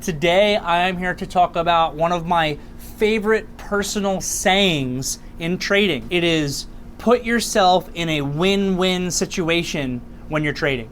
Today, I am here to talk about one of my favorite personal sayings in trading. It is, put yourself in a win-win situation when you're trading.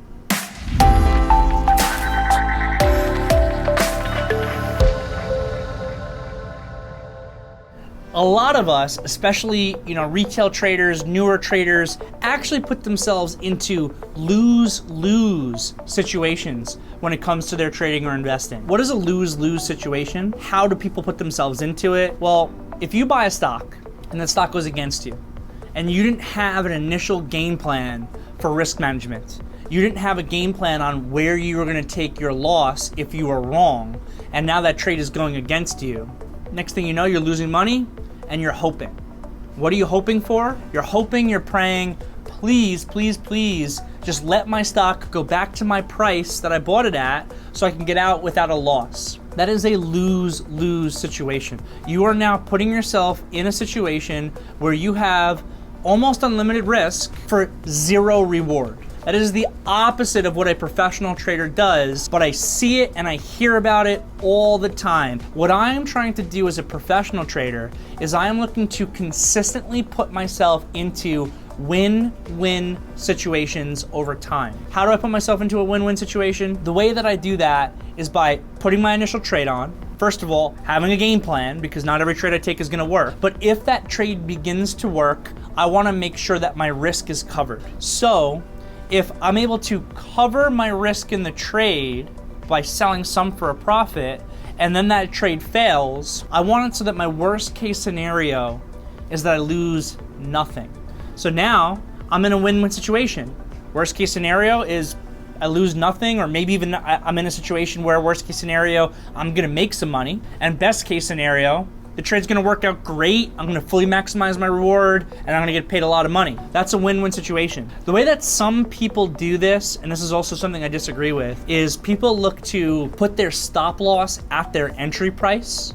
A lot of us, especially retail traders, newer traders, actually put themselves into lose-lose situations when it comes to their trading or investing. What is a lose-lose situation? How do people put themselves into it? Well, if you buy a stock and that stock goes against you, and you didn't have an initial game plan for risk management, you didn't have a game plan on where you were going to take your loss if you were wrong, and now that trade is going against you, next thing you know, you're losing money and you're hoping. What are you hoping for? You're hoping, you're praying, please, please, please, just let my stock go back to my price that I bought it at so I can get out without a loss. That is a lose-lose situation. You are now putting yourself in a situation where you have almost unlimited risk for zero reward. That is the opposite of what a professional trader does, but I see it and I hear about it all the time. What I am trying to do as a professional trader is I am looking to consistently put myself into win-win situations over time. How do I put myself into a win-win situation? The way that I do that is by putting my initial trade on. First of all, having a game plan, because not every trade I take is gonna work. But if that trade begins to work, I wanna make sure that my risk is covered. So, if I'm able to cover my risk in the trade by selling some for a profit, and then that trade fails, I want it so that my worst case scenario is that I lose nothing. So now I'm in a win-win situation. Worst case scenario is I lose nothing, or maybe even I'm in a situation where worst case scenario, I'm gonna make some money. And best case scenario, the trade's gonna work out great, I'm gonna fully maximize my reward, and I'm gonna get paid a lot of money. That's a win-win situation. The way that some people do this, and this is also something I disagree with, is people look to put their stop loss at their entry price.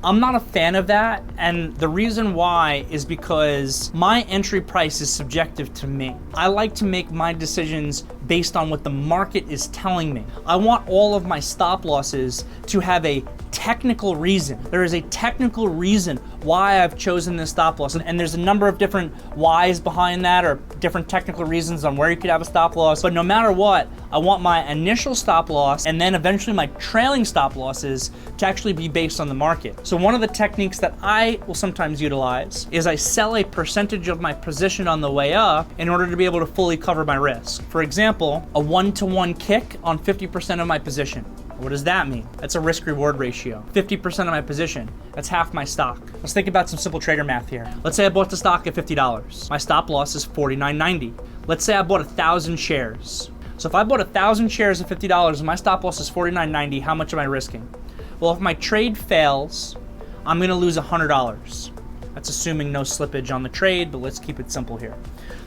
I'm not a fan of that, and the reason why is because my entry price is subjective to me. I like to make my decisions based on what the market is telling me. I want all of my stop losses to have a technical reason. There is a technical reason why I've chosen this stop loss, and there's a number of different whys behind that, or different technical reasons on where you could have a stop loss. But no matter what, I want my initial stop loss and then eventually my trailing stop losses to actually be based on the market. So one of the techniques that I will sometimes utilize is I sell a percentage of my position on the way up in order to be able to fully cover my risk. For example, a 1-to-1 kick on 50% of my position. What does that mean? That's a risk-reward ratio. 50% of my position, that's half my stock. Let's think about some simple trader math here. Let's say I bought the stock at $50. My stop loss is $49.90. Let's say I bought 1,000 shares. So if I bought 1,000 shares at $50 and my stop loss is $49.90, how much am I risking? Well, if my trade fails, I'm gonna lose $100. That's assuming no slippage on the trade, but let's keep it simple here.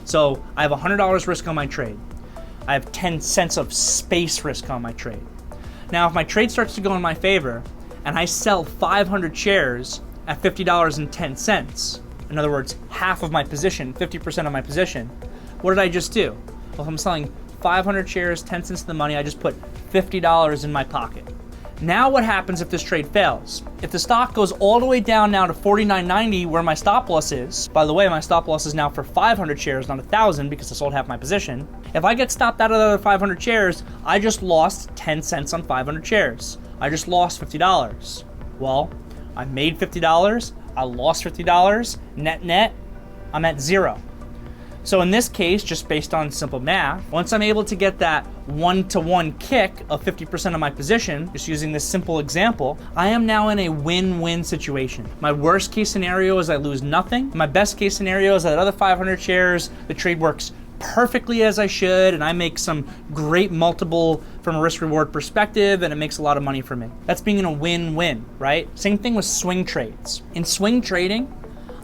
So I have $100 risk on my trade. I have 10 cents of space risk on my trade. Now, if my trade starts to go in my favor and I sell 500 shares at $50.10, in other words, half of my position, 50% of my position, what did I just do? Well, if I'm selling 500 shares, 10 cents of the money, I just put $50 in my pocket. Now what happens if this trade fails? If the stock goes all the way down now to $49.90 where my stop loss is, by the way, my stop loss is now for 500 shares, not 1,000 because I sold half my position. If I get stopped out of the other 500 shares, I just lost 10 cents on 500 shares. I just lost $50. Well, I made $50, I lost $50, net, I'm at zero. So in this case, just based on simple math, once I'm able to get that 1-to-1 kick of 50% of my position, just using this simple example, I am now in a win-win situation. My worst case scenario is I lose nothing. My best case scenario is that other 500 shares, the trade works perfectly as I should, and I make some great multiple from a risk-reward perspective, and it makes a lot of money for me. That's being in a win-win, right? Same thing with swing trades. In swing trading,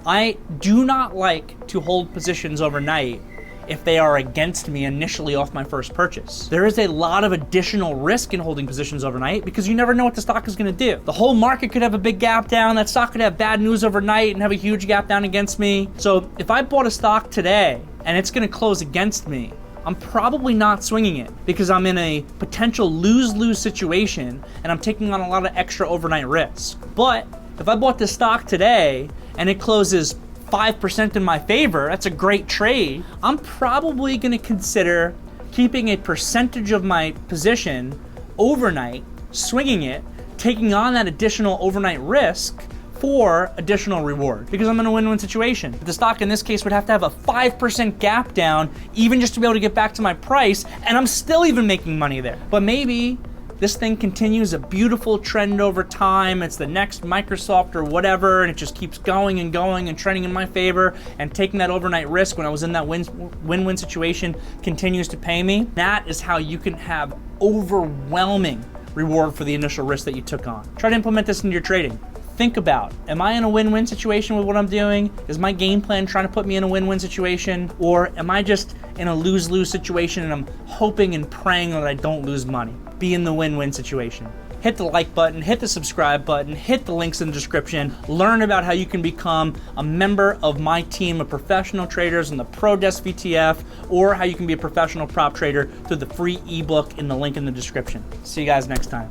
I do not like to hold positions overnight if they are against me initially off my first purchase. There is a lot of additional risk in holding positions overnight because you never know what the stock is gonna do. The whole market could have a big gap down, that stock could have bad news overnight and have a huge gap down against me. So if I bought a stock today and it's gonna close against me, I'm probably not swinging it because I'm in a potential lose-lose situation and I'm taking on a lot of extra overnight risk. But if I bought this stock today and it closes 5% in my favor, that's a great trade. I'm probably gonna consider keeping a percentage of my position overnight, swinging it, taking on that additional overnight risk for additional reward because I'm in a win-win situation. But the stock in this case would have to have a 5% gap down even just to be able to get back to my price, and I'm still even making money there. But maybe this thing continues a beautiful trend over time. It's the next Microsoft or whatever, and it just keeps going and going and trending in my favor, and taking that overnight risk when I was in that win-win situation continues to pay me. That is how you can have overwhelming reward for the initial risk that you took on. Try to implement this into your trading. Think about, am I in a win-win situation with what I'm doing? Is my game plan trying to put me in a win-win situation? Or am I just in a lose-lose situation and I'm hoping and praying that I don't lose money? Be in the win-win situation. Hit the like button, hit the subscribe button, hit the links in the description. Learn about how you can become a member of my team of professional traders in the ProDesk VTF, or how you can be a professional prop trader through the free ebook in the link in the description. See you guys next time.